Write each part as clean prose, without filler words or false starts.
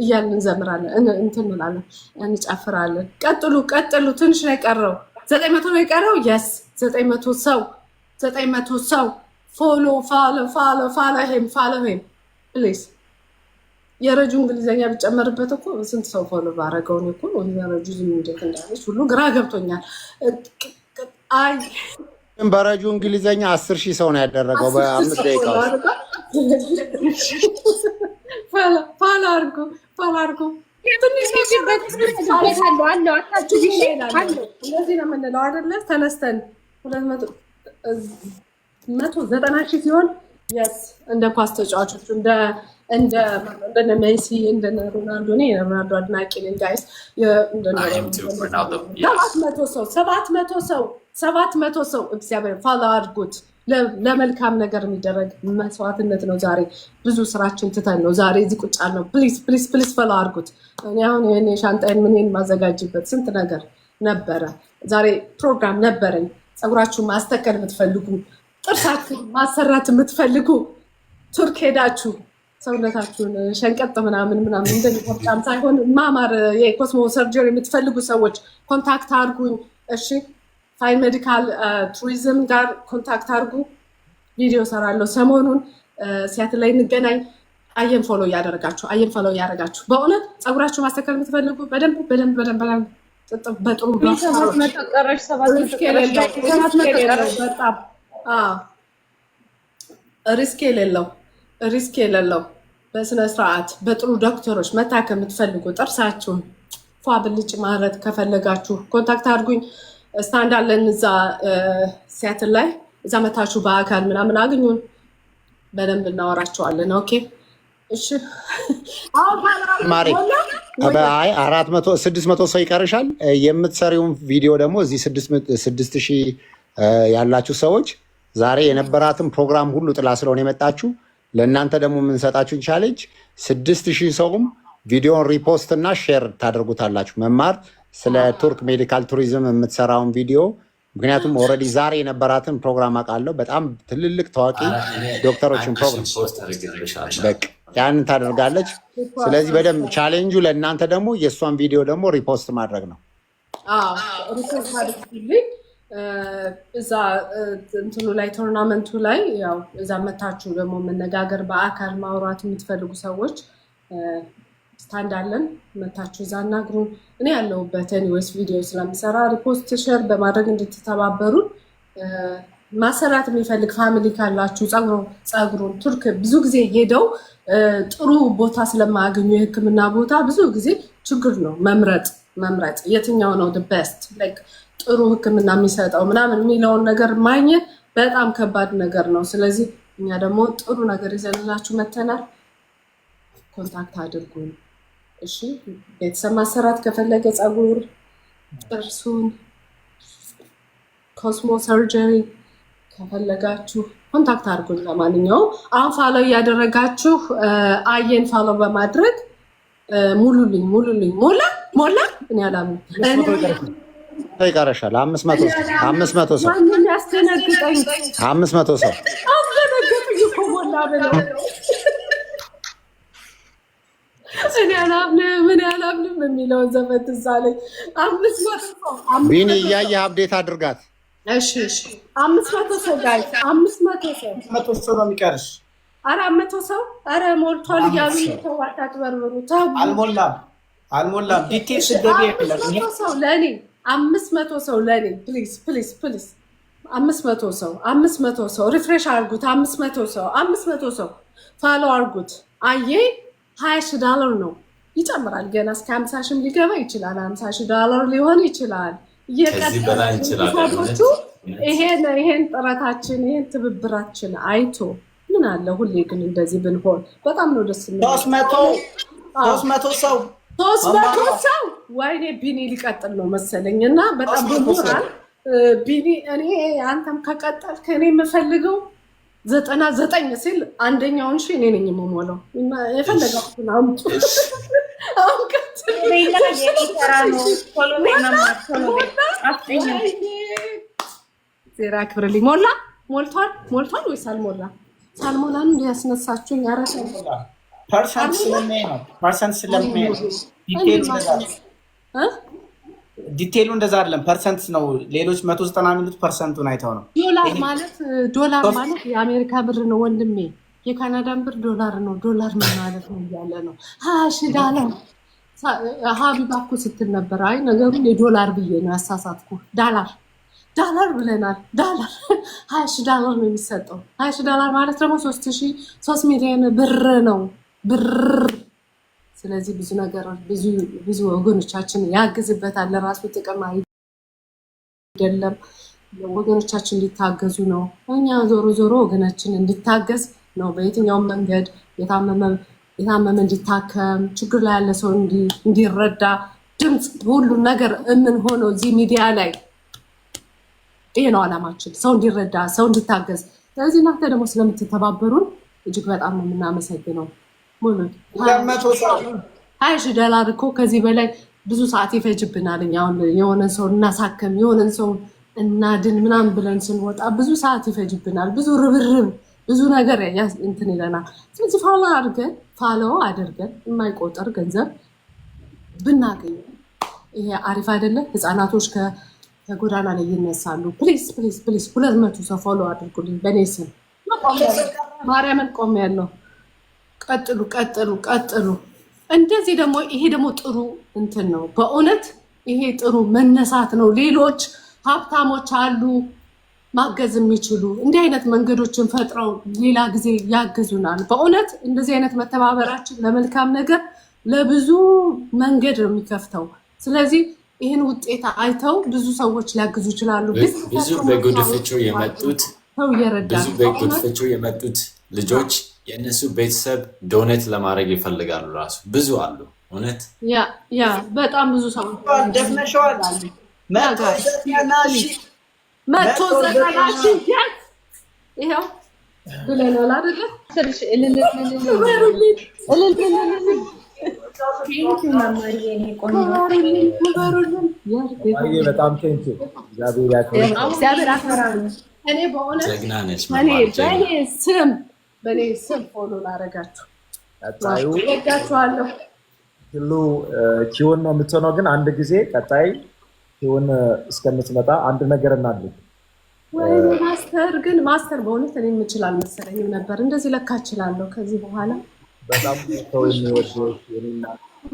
እያልን እንዘምራለን፣ እንትን እንላለን፣ እንጨፍራለን። ቀጥሉ። ትንሽ ነው የቀረው። 900 ነው የቀረው። የስ 900 ሰው ፎሎ ሂም ፕሊዝ። የረጁ እንግሊዘኛ ቢጨመርበት እኮ ስንት ሰው ፎሎ ባረገው ነው እኮ የረጁ ዝም እንዴት እንዳለች ሁሉ ግራ ገብቶኛል። አይ በረጁ እንግሊዘኛ 10,000 ሰው ነው ያደረገው በ5 ደቂቃ ውስጥ። ፋላ አርጉ ትንሽ እንደዚህ ነው የምንለው አይደለ? ተነስተን 290,000 ሲሆን የስ እንደ ኳስ ተጫዋቾቹ እንደ ሜሲ እንደ ሮናልዶ እኔ ሮናልዶ አድናቂ ነኝ ጋይስ። 700 ሰው እግዚአብሔር ፋላ አድርጉት። ለመልካም ነገር የሚደረግ መስዋዕትነት ነው። ዛሬ ብዙ ስራችን ትተን ነው ዛሬ እዚህ ቁጭ ያልነው። ፕሊዝ ፋላ አድርጉት። እኔ አሁን የኔ ሻንጣዬን ምንን ማዘጋጅበት ስንት ነገር ነበረ። ዛሬ ፕሮግራም ነበረኝ። ፀጉራችሁን ማስተከል የምትፈልጉ፣ ጥርሳችሁን ማሰራት የምትፈልጉ ቱርክ ሄዳችሁ ሰውነታችሁን ሸንቀጥ ምናምን እንደሚቆጣም ሳይሆን ማማር የኮስሞ ሰርጀሪ የምትፈልጉ ሰዎች ኮንታክት አድርጉኝ። እሺ ፋይን ሜዲካል ቱሪዝም ጋር ኮንታክት አድርጉ። ቪዲዮ ሰራለሁ ሰሞኑን። ሲያትል ላይ እንገናኝ። አየን ፎሎ እያደረጋችሁ በእውነት ፀጉራችሁ ማስተካከል የምትፈልጉ በደንብ በጥሩ ሪስክ የሌለው በስነ ስርዓት በጥሩ ዶክተሮች መታከም የምትፈልጉ ጥርሳችሁን ፏ ብልጭ ማለት ከፈለጋችሁ ኮንታክት አድርጉኝ። ስታንድ አለን እዛ ሲያትል ላይ። እዛ መታችሁ በአካል ምናምን አግኙን፣ በደንብ እናወራቸዋለን። ኦኬ እሺ። ማሪ አይ 600 ሰው ይቀርሻል። የምትሰሪውን ቪዲዮ ደግሞ እዚህ 6,000 ያላችሁ ሰዎች ዛሬ የነበራትን ፕሮግራም ሁሉ ጥላ ስለሆነ የመጣችሁ ለእናንተ ደግሞ የምንሰጣችሁ ቻሌንጅ 6,000 ሰውም ቪዲዮን ሪፖስት እና ሼር ታደርጉታላችሁ። መማር ስለ ቱርክ ሜዲካል ቱሪዝም የምትሰራውን ቪዲዮ ምክንያቱም ኦልሬዲ ዛሬ የነበራትን ፕሮግራም አውቃለሁ። በጣም ትልልቅ ታዋቂ ዶክተሮችን ፕሮግራም በቃ ያንን ታደርጋለች። ስለዚህ በደንብ ቻሌንጁ ለእናንተ ደግሞ የእሷን ቪዲዮ ደግሞ ሪፖስት ማድረግ ነው። እዛ እንትኑ ላይ ቶርናመንቱ ላይ ያው እዛ መታችሁ ደግሞ መነጋገር በአካል ማውራት የምትፈልጉ ሰዎች ስታንድ አለን። መታችሁ እዛ አናግሩን። እኔ ያለሁበት ኤኒዌይስ ቪዲዮ ስለምሰራ ሪፖስት ሼር በማድረግ እንድትተባበሩን። ማሰራት የሚፈልግ ፋሚሊ ካላችሁ ፀጉሩን ቱርክ ብዙ ጊዜ ሄደው ጥሩ ቦታ ስለማያገኙ የሕክምና ቦታ ብዙ ጊዜ ችግር ነው መምረጥ የትኛው ነው ቤስት ጥሩ ሕክምና የሚሰጠው ምናምን የሚለውን ነገር ማግኘት በጣም ከባድ ነገር ነው። ስለዚህ እኛ ደግሞ ጥሩ ነገር ይዘንላችሁ መተናል። ኮንታክት አድርጉን እሺ። ቤተሰብ ማሰራት ከፈለገ ፀጉር፣ ጥርሱን፣ ኮስሞ ሰርጀሪ ከፈለጋችሁ ኮንታክት አድርጉን። ለማንኛውም አሁን ፋሎ እያደረጋችሁ አየን ፋሎ በማድረግ ሙሉልኝ። ሞላ እኔ አላምንም። ይቀረሻል 500 ሰው ያስደነግጠኝ 500 ሰው አስደነገጠኝ እኮ ሞላ ብለው እኔ አላምንም የሚለውን ዘመን ትዝ አለኝ። 500 ሰው ቢኒ እያየህ አፕዴት አድርጋት። እሺ 500 ሰው ጋር 500 ሰው ነው የሚቀርሽ። 400 ሰው ኧረ ሞልቷል እያሉ ተዋታት በርበሩ ታው አልሞላም። ዲቴልስ ገቢ ያለው ሰው ለኔ 500 ሰው ለኔ ፕሊዝ 500 ሰው ሪፍሬሽ አድርጉት። 500 ሰው ፋሎ አድርጉት። አየ $20 ነው ይጨምራል። ገና እስከ 50,000 ሊገባ ይችላል። $50,000 ሊሆን ይችላል። ይሄን ጥረታችን ይሄን ትብብራችን አይቶ ምን አለ ሁሌ ግን እንደዚህ ብንሆን በጣም ነው ደስ የሚለው። 300 ሰው ወይኔ ቢኒ ሊቀጥል ነው መሰለኝ እና በጣም ብሞራል ቢኒ። እኔ አንተም ከቀጠል ከኔ የምፈልገው 99 ሲል አንደኛውን እኔ ነኝ የምሞላው። የፈለጋችሁን አምጡ። ዜራ ክብርልኝ። ሞልቷል ወይስ አልሞላ? ሳልሞላን እንዲ ያስነሳችሁኝ። ፐርሰንት ስለሚያይ ነው። ፐርሰንት ስለሚያይ ነው። ዲቴይሉ እንደዛ አይደለም። ፐርሰንት ነው። ሌሎች 190 የሚሉት ፐርሰንቱን አይተው ነው። ዶላር ማለት የአሜሪካ ብር ነው ወንድሜ። የካናዳን ብር ዶላር ነው። ዶላር ምን ማለት ነው እያለ ነው። $20 ሀቢባ እኮ ስትል ነበር። አይ ነገሩን የዶላር ብዬ ነው ያሳሳትኩ። ዳላር ብለናል። ዳላር $20 ነው የሚሰጠው። $20 ማለት ደግሞ 3 ሚሊዮን ብር ነው ብር። ስለዚህ ብዙ ነገር ብዙ ወገኖቻችን ያግዝበታል። ለራሱ ጥቅም አይደለም። ወገኖቻችን እንዲታገዙ ነው። እኛ ዞሮ ወገናችን እንዲታገዝ ነው። በየትኛውም መንገድ የታመመ እንዲታከም፣ ችግር ላይ ያለ ሰው እንዲረዳ ድምፅ ሁሉ ነገር የምንሆነው እዚህ ሚዲያ ላይ ይሄ ነው ዓላማችን። ሰው እንዲረዳ፣ ሰው እንዲታገዝ። ስለዚህ እናንተ ደግሞ ስለምትተባበሩን እጅግ በጣም ነው የምናመሰግነው። ሙሉ $20 እኮ ከዚህ በላይ ብዙ ሰዓት ይፈጅብናል። እኛ አሁን የሆነን ሰው እናሳክም፣ የሆነን ሰው እናድን ምናምን ብለን ስንወጣ ብዙ ሰዓት ይፈጅብናል። ብዙ ርብርብ፣ ብዙ ነገር እንትን ይለናል። ስለዚህ ፋሎ አድርገን የማይቆጠር ገንዘብ ብናገኝ ይሄ አሪፍ አይደለም? ህፃናቶች ከጎዳና ላይ ይነሳሉ። ፕሊዝ 200 ሰው ፎሎ አድርጉልኝ በእኔ ስም። ማርያምን ቆም ያለው ቀጥሉ። እንደዚህ ደግሞ ይሄ ደግሞ ጥሩ እንትን ነው። በእውነት ይሄ ጥሩ መነሳት ነው። ሌሎች ሀብታሞች አሉ ማገዝ የሚችሉ እንዲህ አይነት መንገዶችን ፈጥረው ሌላ ጊዜ ያግዙናል። በእውነት እንደዚህ አይነት መተባበራችን ለመልካም ነገር ለብዙ መንገድ ነው የሚከፍተው። ስለዚህ ይህን ውጤት አይተው ብዙ ሰዎች ሊያግዙ ይችላሉ። ብዙ በጉድፍቻው የመጡት ልጆች የእነሱ ቤተሰብ ዶኔት ለማድረግ ይፈልጋሉ። ራሱ ብዙ አሉ። እውነት ያ በጣም ብዙ ሰዎች ደፍነሸዋል። መቶ ዘጠናሽ ይኸው ብለናል አይደለ? በጣም እኔ በእውነት ጀግና ነች። በእኔ ስም ፎሎ ላደርጋችሁ ወዳችኋለሁ። ሁሉ ኪውን ነው የምትሆነው። ግን አንድ ጊዜ ቀጣይ ኪውን እስከምትመጣ አንድ ነገር እናድርግ። ማስተር በእውነት እኔ የምችል አልመሰለኝም ነበር። እንደዚህ ለካ እችላለሁ ከዚህ በኋላ። በጣም ሰው የሚወደው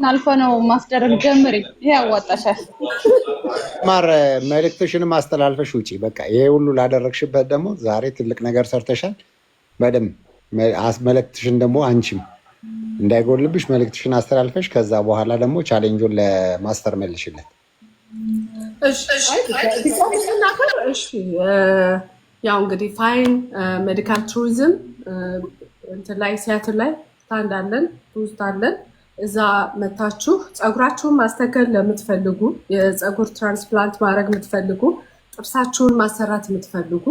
አልፎ ነው ማስደረግ ጀምሪ። ይሄ ያዋጣሻል። ማር መልእክትሽንም አስተላልፈሽ ውጪ። በቃ ይሄ ሁሉ ላደረግሽበት ደግሞ ዛሬ ትልቅ ነገር ሰርተሻል። በደምብ መልእክትሽን ደግሞ አንቺም እንዳይጎልብሽ መልእክትሽን አስተላልፈሽ ከዛ በኋላ ደግሞ ቻሌንጁን ለማስተር መልሽለት። ያው እንግዲህ ፋይን ሜዲካል ቱሪዝም እንትን ላይ ሲያትል ላይ ስታንድ አለን ውስጥ አለን። እዛ መታችሁ ፀጉራችሁን ማስተከል ለምትፈልጉ፣ የፀጉር ትራንስፕላንት ማድረግ የምትፈልጉ፣ ጥርሳችሁን ማሰራት የምትፈልጉ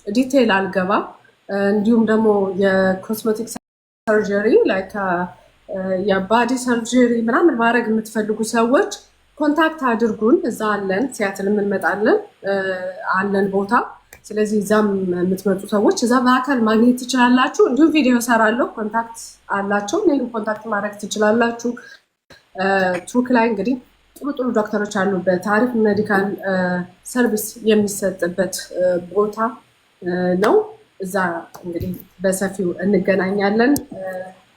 ዲቴይል አልገባ። እንዲሁም ደግሞ የኮስሜቲክ ሰርጀሪ ላይክ የባዲ ሰርጀሪ ምናምን ማድረግ የምትፈልጉ ሰዎች ኮንታክት አድርጉን። እዛ አለን፣ ሲያትል የምንመጣለን አለን ቦታ። ስለዚህ እዛም የምትመጡ ሰዎች እዛ በአካል ማግኘት ትችላላችሁ። እንዲሁም ቪዲዮ ሰራለሁ፣ ኮንታክት አላቸው፣ እኔም ኮንታክት ማድረግ ትችላላችሁ። ቱርክ ላይ እንግዲህ ጥሩ ዶክተሮች አሉበት፣ አሪፍ ሜዲካል ሰርቪስ የሚሰጥበት ቦታ ነው። እዛ እንግዲህ በሰፊው እንገናኛለን።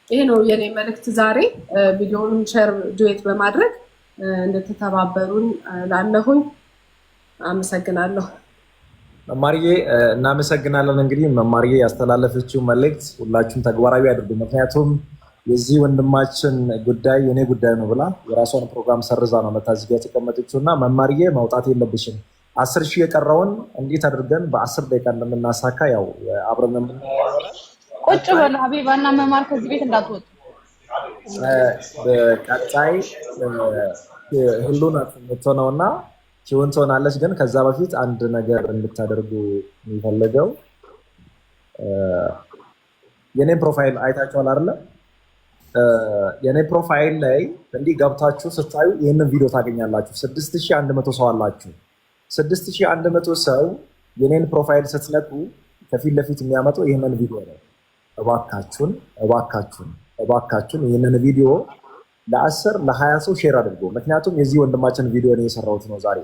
ይሄ ነው የኔ መልእክት ዛሬ። ቪዲዮውን ሼር ዱዌት በማድረግ እንደተተባበሩን ላለሁኝ አመሰግናለሁ። መማርዬ እናመሰግናለን። እንግዲህ መማርዬ ያስተላለፈችው መልእክት ሁላችሁም ተግባራዊ አድርጉ። ምክንያቱም የዚህ ወንድማችን ጉዳይ የኔ ጉዳይ ነው ብላ የራሷን ፕሮግራም ሰርዛ ነው መታዚጋ የተቀመጠችው እና መማርዬ ማውጣት የለብሽም። 10,000 የቀረውን እንዴት አድርገን በ10 ደቂቃ እንደምናሳካ ያው አብረን ቁጭ በሉ ሀቢባና መማር ከዚህ ቤት እንዳትወጡ። በቀጣይ ሁሉን የምትሆነውና ኪውን ትሆናለች። ግን ከዛ በፊት አንድ ነገር እንድታደርጉ የሚፈልገው የኔ ፕሮፋይል አይታችኋል አይደለ? የኔ ፕሮፋይል ላይ እንዲህ ገብታችሁ ስታዩ ይህንን ቪዲዮ ታገኛላችሁ። 6100 ሰው አላችሁ። 6100 ሰው የኔን ፕሮፋይል ስትነቁ ከፊት ለፊት የሚያመጣው ይህንን ቪዲዮ ነው። እባካችሁን ይህንን ቪዲዮ ለ10 ለ20 ሰው ሼር አድርጎ። ምክንያቱም የዚህ ወንድማችን ቪዲዮ ነው የሰራሁት ነው ዛሬ።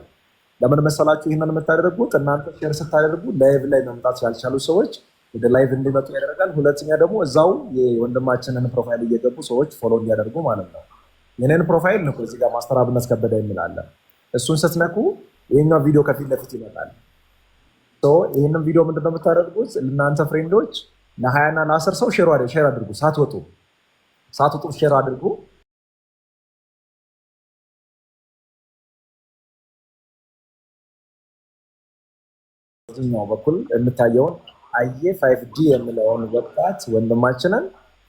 ለምን መሰላችሁ ይህንን የምታደርጉት? እናንተ ሼር ስታደርጉ ላይቭ ላይ መምጣት ያልቻሉ ሰዎች ወደ ላይቭ እንዲመጡ ያደርጋል። ሁለተኛ ደግሞ እዛው የወንድማችንን ፕሮፋይል እየገቡ ሰዎች ፎሎ እንዲያደርጉ ማለት ነው። የኔን ፕሮፋይል ነው እዚህ ጋር ማስተር አብነት ከበደ የሚላለን። እሱን ስትነኩ ይሄኛው ቪዲዮ ከፊት ለፊት ይመጣል። ይህንን ቪዲዮ ምንድነው የምታደርጉት? እናንተ ፍሬንዶች ለ20 እና ለ10 ሰው ሼር አድርጉ። ሳትወጡ ሼር አድርጉ። በዚህኛው በኩል የምታየውን አየ 5G የሚለውን ወጣት ወንድማችንን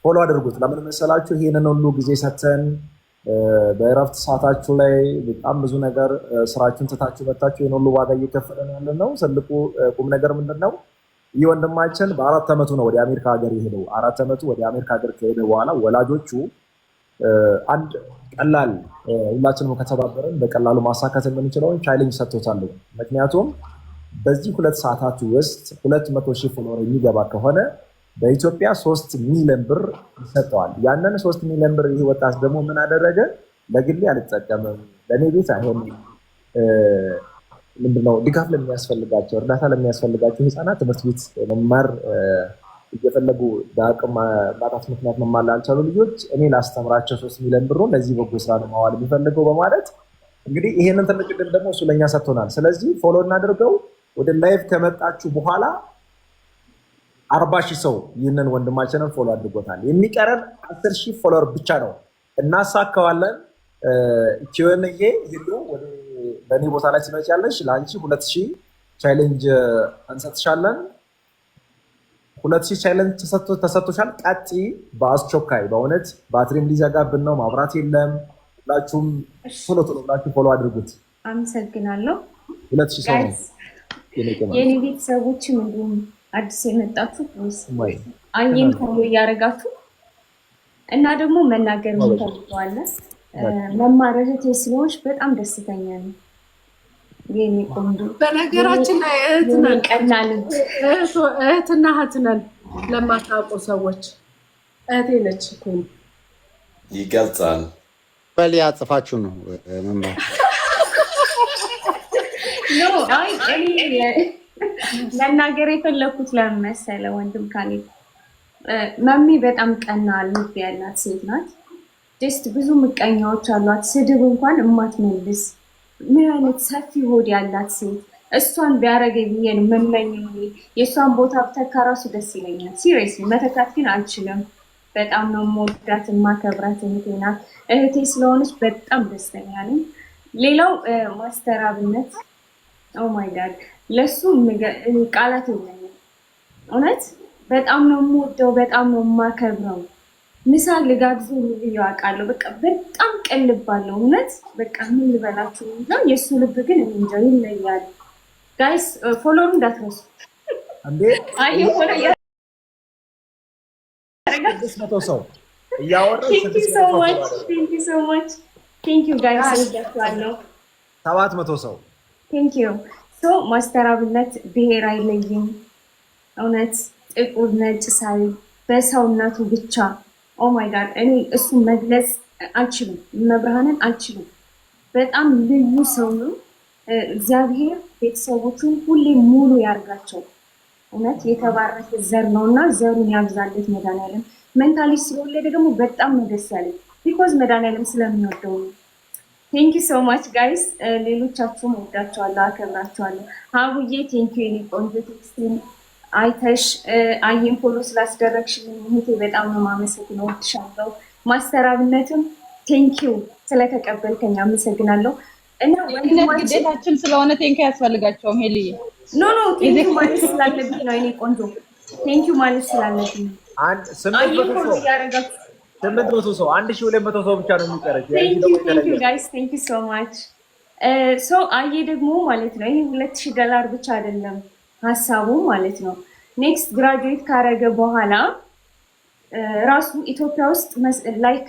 ፎሎ አድርጉት። ለምን መሰላችሁ? ይሄንን ሁሉ ጊዜ ሰተን በእረፍት ሰዓታችሁ ላይ በጣም ብዙ ነገር ስራችሁን ትታችሁ መታችሁ ይሄን ሁሉ ዋጋ እየከፈለን ያለ ነው። ትልቁ ቁም ነገር ምንድነው? ይህ ወንድማችን በ4 ዓመቱ ነው ወደ አሜሪካ ሀገር የሄደው። 4 ዓመቱ ወደ አሜሪካ ሀገር ከሄደ በኋላ ወላጆቹ አንድ ቀላል ሁላችንም ከተባበረን በቀላሉ ማሳካት የምንችለውን ቻሌንጅ ሰጥቶታል። ምክንያቱም በዚህ 2 ሰዓታት ውስጥ 200,000 ፎሎወር የሚገባ ከሆነ በኢትዮጵያ 3 ሚሊዮን ብር ይሰጠዋል። ያንን 3 ሚሊዮን ብር ይህ ወጣት ደግሞ ምን አደረገ? ለግሌ አልጠቀምም፣ ለእኔ ቤት አይሆንም፣ ምንድነው ድጋፍ ለሚያስፈልጋቸው እርዳታ ለሚያስፈልጋቸው ህፃናት ትምህርት ቤት መማር እየፈለጉ በአቅም ማጣት ምክንያት መማር ላልቻሉ ልጆች እኔ ላስተምራቸው 3 ሚሊዮን ብር ለዚህ በጎ ስራ ነው ማዋል የሚፈልገው በማለት እንግዲህ ይሄንን ትልቅ ድል ደግሞ እሱ ለእኛ ሰጥቶናል። ስለዚህ ፎሎ እናድርገው። ወደ ላይቭ ከመጣችሁ በኋላ 40,000 ሰው ይህንን ወንድማችንን ፎሎ አድርጎታል። የሚቀረን 10,000 ፎሎወር ብቻ ነው፣ እናሳካዋለን። ኪወንዬ ይሉ በእኔ ቦታ ላይ ትመጪያለሽ። ለአንቺ 2,000 ቻሌንጅ እንሰጥሻለን። 2,000 ቻሌንጅ ተሰጥቶሻል። ቀጢ በአስቸኳይ በእውነት ባትሪም ሊዘጋብን ነው፣ ማብራት የለም። ሁላችሁም ቶሎ ብላችሁ ፎሎ አድርጉት። አመሰግናለሁ። 2,000 ሰው ነው የኔ ቤተሰቦችም እንዲሁም አዲስ የመጣችሁ አየን ፎሎ እያደረጋችሁ እና ደግሞ መናገር እንፈልገዋለን። መማረርቴ ስለሆንሽ በጣም ደስተኛ ነው የኔ ቆንጆ። በነገራችን ላይ እህትና እህት ነን። ለማታውቁ ሰዎች እህቴ ነች እኮ ይገልጻል። በል ያጽፋችሁ ነው መማር መናገር የፈለኩት ለምን መሰለህ ወንድም ካሌብ፣ መሚ በጣም ቀና ልብ ያላት ሴት ናት። ጀስት ብዙ ምቀኛዎች አሏት። ስድብ እንኳን እማትመልስ ምን አይነት ሰፊ ሆድ ያላት ሴት። እሷን ቢያረገኝ ብዬ ነው የምመኘው። የእሷን ቦታ ብተካ ራሱ ደስ ይለኛል። ሲሪየስሊ መተካት ግን አልችልም። በጣም ነው የምወዳት የማከብራት እህቴ ናት። እህቴ ስለሆነች በጣም ደስተኛ ነኝ። ሌላው ማስተር አብነት ኦ ማይ ጋድ ለሱ ቃላት የለኝም። እውነት በጣም ነው የምወደው፣ በጣም ነው የማከብረው። ምሳ ልጋብዝ ብዬው አውቃለሁ። በቃ በጣም ቀልባለሁ። እውነት በቃ ምን ልበላችሁ ነው። የእሱ ልብ ግን እንጃ ይለያል። ጋይስ ፎሎሩ እንዳትረሱ እንዴ። አይ ፎሎ 600 ሰው እያወራ Thank you so much Thank you guys። እወዳችኋለሁ። 700 ሰው Thank you ሶ ማስተር አብነት ብሔር አይለይም። እውነት ጥቁር ነጭ ሳይ በሰውነቱ ብቻ ኦ ማይ ጋድ እኔ እሱን መግለጽ አልችልም፣ መብርሃንን አልችልም። በጣም ልዩ ሰው ነው። እግዚአብሔር ቤተሰቦቹን ሁሌ ሙሉ ያርጋቸው። እውነት የተባረከ ዘር ነውና ዘሩን ያብዛለት መድኃኒዓለም። ሜንታሊስት ስለወለደ ደግሞ በጣም ነው ደስ ያለኝ፣ ቢኮዝ መድኃኒዓለም ስለሚወደው ነው። ቴንክ ዩ ሶ ማች ጋይስ። ሌሎቻችሁም ወዳችኋለሁ፣ አከብራችኋለሁ። ሀቡዬ ቴንክ ዩ የኔ ቆንጆ ቴክስቲን አይተሽ አየን ፎሎ ስላስደረግሽልኝ እህቴ በጣም ነው የማመሰግነው፣ እወድሻለሁ። ማስተር አብነትም ቴንክ ዩ ስለተቀበልከኝ አመሰግናለሁ። እና ግዴታችን ስለሆነ ቴንክ ያስፈልጋቸውም ሄልዬ ኖ ቴንክ ዩ ማለት ስላለብኝ ነው የኔ ቆንጆ፣ ቴንክ ዩ ማለት ስላለብኝ ነው። አየን ፎሎ እያደረጋችሁ 800 ሰው 1200 ሰው ብቻ ነው የሚቀረው። ቴንክ ዩ ጋይስ ቴንክ ዩ ሶ ማች። ሶ አየ ደግሞ ማለት ነው ይሄ $2,000 ብቻ አይደለም ሀሳቡ ማለት ነው። ኔክስት ግራጁዌት ካረገ በኋላ ራሱ ኢትዮጵያ ውስጥ ላይክ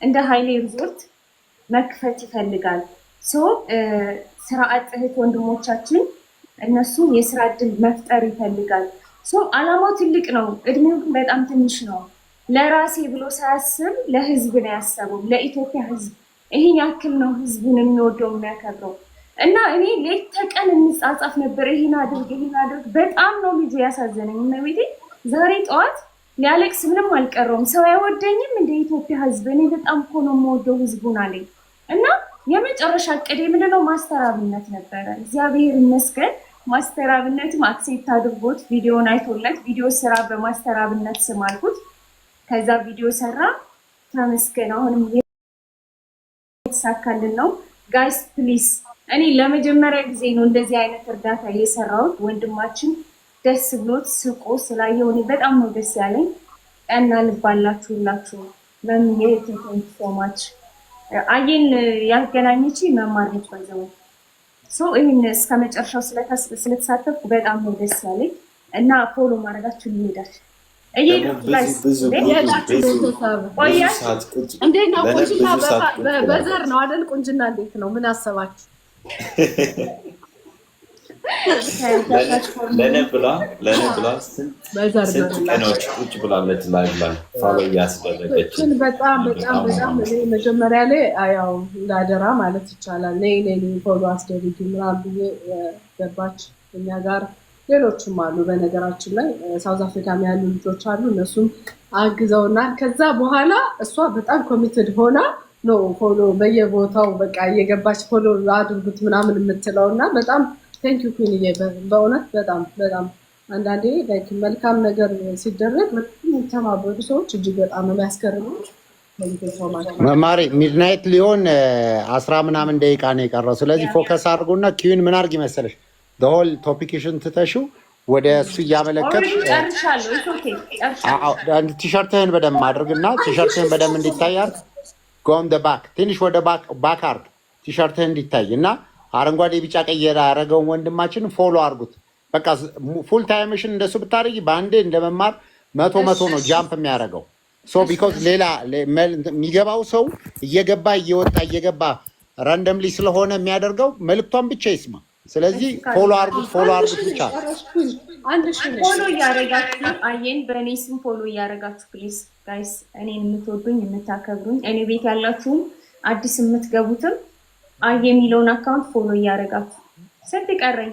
እንደ ሃይሌ ሪዞርት መክፈት ይፈልጋል። ሶ ስራ አጥ እህት ወንድሞቻችን እነሱ የስራ እድል መፍጠር ይፈልጋል። አላማው ትልቅ ነው፣ እድሜው ግን በጣም ትንሽ ነው። ለራሴ ብሎ ሳያስብ ለህዝብ ነው ያሰበው፣ ለኢትዮጵያ ህዝብ። ይሄን ያክል ነው ህዝቡን የሚወደው የሚያከብረው። እና እኔ ሌት ተቀን እንጻጻፍ ነበር፣ ይሄን አድርግ ይሄን አድርግ። በጣም ነው ልጁ ያሳዘነኝ። እመቤቴ ዛሬ ጠዋት ሊያለቅስ ምንም አልቀረውም። ሰው አይወደኝም እንደ ኢትዮጵያ ህዝብ፣ እኔ በጣም እኮ ነው የምወደው ህዝቡን አለኝ። እና የመጨረሻ እቅዴ ምንድነው ማስተር አብነት ነበረ። እግዚአብሔር ይመስገን ማስተር አብነትም አክሴፕት አድርጎት ቪዲዮን አይቶለት ቪዲዮ ስራ በማስተር አብነት ስም አልኩት። ከዛ ቪዲዮ ሰራ፣ ተመስገን። አሁንም የተሳካልን ነው። ጋይስ ፕሊስ፣ እኔ ለመጀመሪያ ጊዜ ነው እንደዚህ አይነት እርዳታ የሰራሁት። ወንድማችን ደስ ብሎት ስቆ ስላየው እኔ በጣም ነው ደስ ያለኝ። ቀና ልባላችሁ ሁላችሁ። መምዬ ቴንክ ሶ ማች። አየን ያገናኘች መማር ነች ባይዘው ይህን እስከ መጨረሻው ስለተሳተፍኩ በጣም ነው ደስ ያለኝ እና ፎሎ ማድረጋችሁ ሊሄዳችሁ እንዴት ነው ቁንጅና? በዘር ነው አይደል? ቁንጅና እንዴት ነው? ምን አሰባችሁ? ለነ ብላ ስንት ቀኖች ቁጭ ብላለች ላይ ፋሎ እያስደረገች በጣም መጀመሪያ ላይ ያው እንዳደራ ማለት ይቻላል ነይ ፎሎ አስደርጊ ምናምን ብዬ ገባች እኛ ጋር። ሌሎችም አሉ በነገራችን ላይ ሳውዝ አፍሪካ ያሉ ልጆች አሉ፣ እነሱም አግዘውና ከዛ በኋላ እሷ በጣም ኮሚትድ ሆና ነው ፎሎ በየቦታው በቃ እየገባች ፎሎ አድርጉት ምናምን የምትለው እና በጣም ቴንክ ዩ ኩንዬ፣ በእውነት በጣም አንዳንዴ መልካም ነገር ሲደረግ የተባበሩ ሰዎች እጅግ በጣም የሚያስገርሙ። መማሪ ሚድናይት ሊሆን 10 ምናምን ደቂቃ ነው የቀረው። ስለዚህ ፎከስ አድርጉና ኪዩን ምን አድርግ መሰለሽ ሆል ቶፒክሽን ትተሽው ወደ እሱ እያመለከትሽ ቲሸርትህን በደንብ አድርግና ቲሸርትህን በደንብ እንዲታይ አድርግ። ጎን ባክ ትንሽ ወደ ባክ አድርግ ቲሸርትህን እንዲታይ እና አረንጓዴ ቢጫ ቀይ ያደረገውን ወንድማችን ፎሎ አድርጉት። በቃ ፉል ታይምሽን እንደሱ ብታደርጊ በአንዴ እንደመማር መቶ ነው ጃምፕ የሚያደርገው። ቢኮዝ ሌላ የሚገባው ሰው እየገባ እየወጣ ራንደምሊ ስለሆነ የሚያደርገው መልክቷን ብቻ ይስማ። ስለዚህ ፎሎ አድርጉት ብቻ። ፎሎ እያደረጋችሁ አየን፣ በእኔ ስም ፎሎ እያደረጋችሁ ፕሊዝ ጋይስ፣ እኔን የምትወዱኝ የምታከብሩኝ፣ እኔ ቤት ያላችሁም አዲስ የምትገቡትም አየ የሚለውን አካውንት ፎሎ እያደረጋችሁ። ስንት ቀረኝ?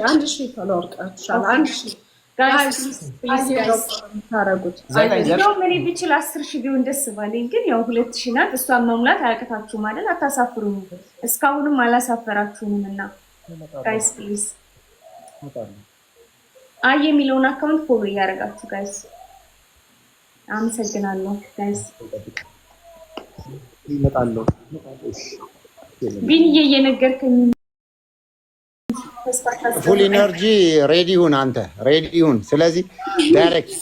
አንድ ሺህ ፎሎ አድርጋችኋል። አንድ ሺህ እኔ ብችል 10,000 ቢሆን ደስ ባለኝ፣ ግን ያው 2,000 ናት። እሷን መሙላት አያቅታችሁም አይደል? አታሳፍሩም። እስካሁንም አላሳፈራችሁንም። እና ጋይስ ፕሊዝ አየ የሚለውን አካውንት ፎሎ እያደረጋችሁ ጋይስ። አመሰግናለሁ ጋይስ። ቢንዬ እየነገርከኝ ፉል ኢነርጂ ሬዲ ሁን፣ አንተ ሬዲ ሁን። ስለዚህ ዳይሬክት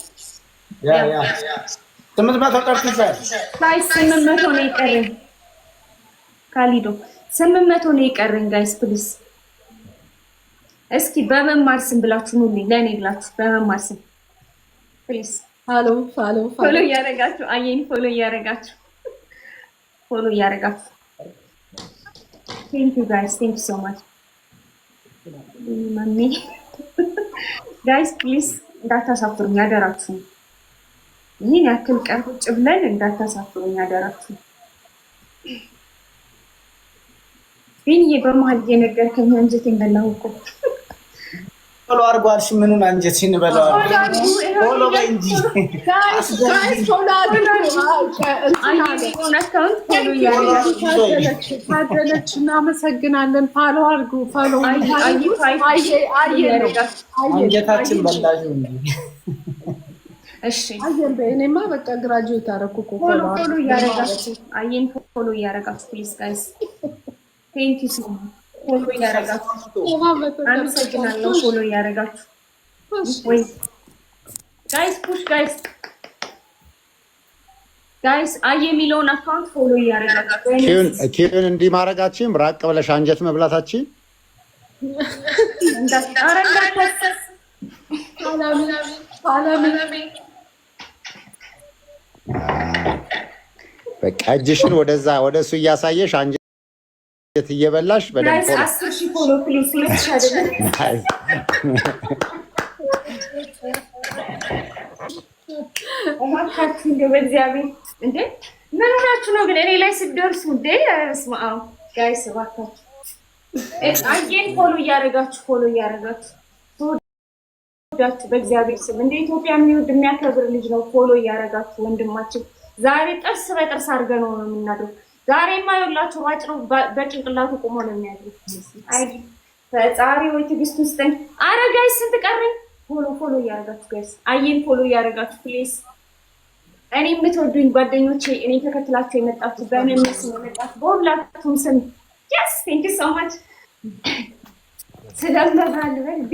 800 ነው የቀረኝ። ካሊዶ 800 ነው የቀረኝ ጋይስ ፕሊዝ። እስኪ በመማር ስም ብላችሁ ኑልኝ፣ ለእኔ ብላችሁ በመማር ስም ፕሊዝ ፎሎ እያደረጋችሁ አየኝ፣ ፎሎ እያደረጋችሁ ቴንክ ዩ ጋይስ፣ ቴንክ ዩ ሶ ማች ማሚ ጋይስ ፕሊዝ እንዳታሳፍሩኝ አደራችሁ። ይህን ያክል ቀን ቁጭ ብለን እንዳታሳፍሩኝ አደራችሁ። ቢንዬ በመሀል እየነገርከኝ አንጀቴን በላሁ እኮ። ፎሎ አድርጓልሽ። ምኑን አንጀትሽን በላዋል? ፎሎ በይ እንጂ ታደለች። እናመሰግናለን። ፋሎ አድርጉ። ፋሎ አንጀታችን በላሽው እንጂ። እሺ አየን በእኔማ በቃ ግራጁዌት አደረኩ እኮ። ፎሎ እያደረጋችሁ አየን፣ ፎሎ እያደረጋችሁ ፕሊዝ ጋይስ ቴንክ ዩ ሶ ማች። ፎሎ እያደረጋችሁ አመሰግናለሁ። ፎሎ እያደረጋችሁ ወይ ጋይስ ፑሽ ጋይስ አየ የሚለውን አካውንት ፎሎ እያደረጋችሁ ኪዩን እንዲህ ማድረጋችን ራቅ ብለሽ አንጀት መብላታችን በቃ እጅሽን ወደ እሱ እያሳየሽ አንጀት እየበላሽ በደንብ 10,000 ፎሎ ፕሊዝ። እባካችሁ እንደው በእግዚአብሔር እንዴ ምን ሆናችሁ ነው ግን እኔ ላይ ስትደርሱ እንዴ? እስማ ጋይስ እባካችሁ አየን ፎሎ እያደረጋችሁ ወዳችሁ በእግዚአብሔር ስም እንደ ኢትዮጵያ የሚወድ የሚያከብር ልጅ ነው። ፎሎ እያደረጋችሁ ወንድማችን ዛሬ ጥርስ በጥርስ አድርገን ነው የምናድረው። ዛሬማ ይኸውላችሁ ባጭሩ በጭንቅላቱ ቆሞ ነው የሚያድረው። አይ ፈጣሪ ወይ ትዕግስት ውስጥን። አረ ጋይስ ስንት ቀረኝ? ፎሎ እያደረጋችሁ ጋይስ አየን ፎሎ እያደረጋችሁ ፕሊዝ። እኔ የምትወዱኝ ጓደኞቼ እኔ ተከትላችሁ የመጣችሁ በምን መስሎ የመጣችሁ በሁላችሁም ስም yes thank you so much ስለምናል በልቤ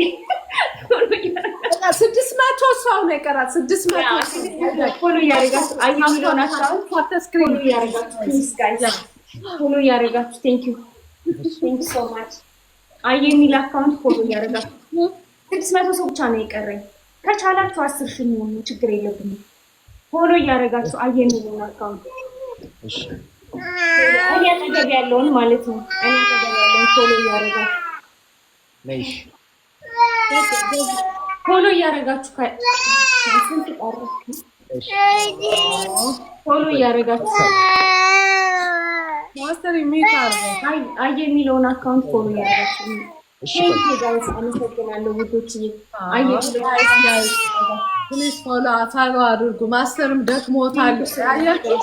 600 ሰው ነው የቀራት 600 ፎሎ እያደረጋችሁ አየን ሆናችሁ ፎሎ እያደረጋችሁ ፕሊዝ ጋይስ ፎሎ እያደረጋችሁ thank you so much አየን የሚል አካውንት ፎሎ እያደረጋችሁ 600 ሰው ብቻ ነው የቀረኝ። ከቻላችሁ 10,000 ነው ችግር የለብንም። ፎሎ እያደረጋችሁ አየን የሚል አካውንት እሺ እኔ አጠገብ ያለውን ማለት ነው። እኔ አጠገብ ያለውን ፎሎ እያደረጋችሁ ነይሽ ፎሎ እያደረጋችሁ ስንት ቀረ? እሺ ፎሎ እያደረጋችሁ ማስተር የሚታር አየን የሚለውን አካውንት ፎሎ እያደረጋችሁ እሺ ጋይስ አመሰግናለሁ ውዶችዬ። አየን ጋይስ ፕሊዝ ፎሎ አድርጉ። ማስተርም ደክሞታል አያችሁ።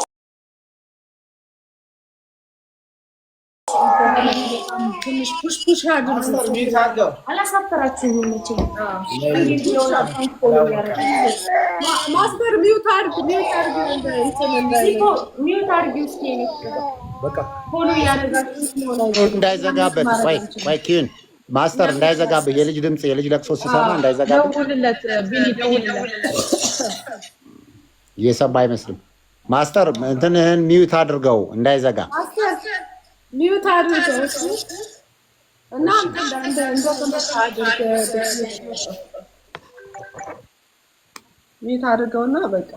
ትንሽ ፑሽ አድርጉ። አላሳፈራችሁም መቼም። ማስተር ሚውት አድርግ እስኪ በቃ ፎሎ ያደርጋችሁ እንዳይዘጋበት። ቆይ ኪዩን ማስተር እንዳይዘጋበት። የልጅ ድምጽ የልጅ ለቅሶ ሲሰማ እንዳይዘጋበት። ደውልለት ቢኒ ደውልለት። እየሰማ አይመስልም። ማስተር እንትንህን ሚውት አድርገው እንዳይዘጋ። ሚውት አድርገው እና ሚውት አድርገውና በቃ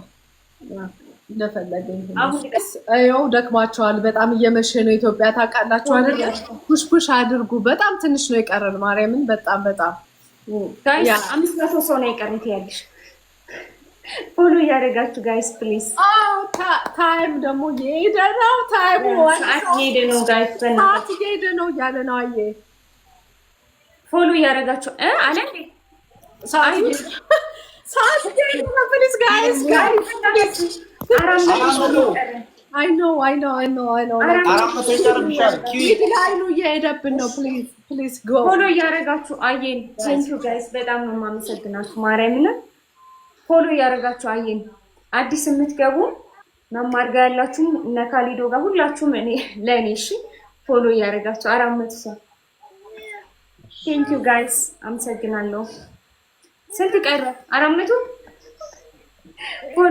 እንደፈለገኝ ይኸው ደክሟቸዋል። በጣም እየመሸ ነው። ኢትዮጵያ ታውቃላችሁ አይደል? ፑሽ አድርጉ። በጣም ትንሽ ነው የቀረን። ማርያምን በጣም ጋይስ 500 ሰው ነው የቀረን ያለሽ። ፎሎ እያደረጋችሁ ጋይስ ፕሊዝ። ታይም ደግሞ እየሄደ ነው። ታይሙ ሰዓት እየሄደ ነው ጋይስ፣ ሰዓት እየሄደ ነው እያለ ነው። አየ ፎሎ እያደረጋችሁ አለ እንዴ ሰዓት እየሄደ ነው። ፕሊዝ ጋይስ I know. እየሄደብን ነው። ፕሊዝ ጎ ፎሎ እያደረጋችሁ አየን። ቴንክ ዩ ጋይስ በጣም ነው የማመሰግናችሁ። ማርያምን ፎሎ እያደረጋችሁ አየን። አዲስ የምትገቡ መማር ጋር ያላችሁ እነ ካሊዶ ጋር ሁላችሁም ለእኔ እሺ ፎሎ እያደረጋችሁ 400 ሰው ቴንክ ዩ ጋይስ አመሰግናለሁ። ስንት ቀረ? 400 ፎሎ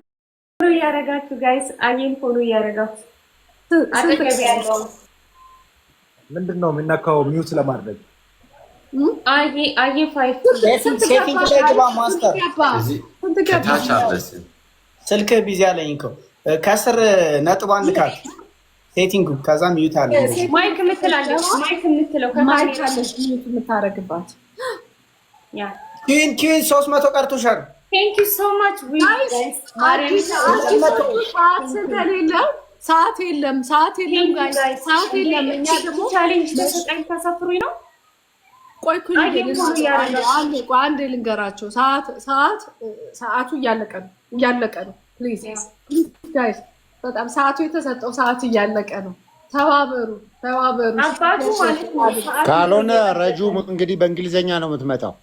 እያደረጋችሁ ጋይስ አየን ፎሎ እያደረጋችሁ አጠገብ ያለው ምንድን ነው የሚነካው? ሚውት ለማድረግ አየ 5 ሴቲንግ ላይ ግባ ማስተር። ስልክ ቢዚ አለኝ እኮ ከስር ነጥብ አንድ ካት ሴቲንግ ከዛ ሚውት አለ። ማይክ የምትላለች ማይክ የምትለው ከማይክ አለች ሚውት የምታረግባት ያ ኪን 300 ቀርቶሻል። ቴንክ ዩ ሶ ማች ዊ ጋይስ ሰዓት የለም ጋይስ ሰዓት የለም። እኛ ደግሞ ቻሌንጅ ተሰጣኝ ታሳፍሩኝ ነው። ቆይ አንዴ ልንገራቸው። ሰዓቱ እያለቀ ነው። ፕሊዝ ጋይስ በጣም ሰዓቱ የተሰጠው ሰዓት እያለቀ ነው። ተባበሩ። አባቱ ማለት ነው። ካልሆነ ረጁ እንግዲህ በእንግሊዘኛ ነው የምትመጣው።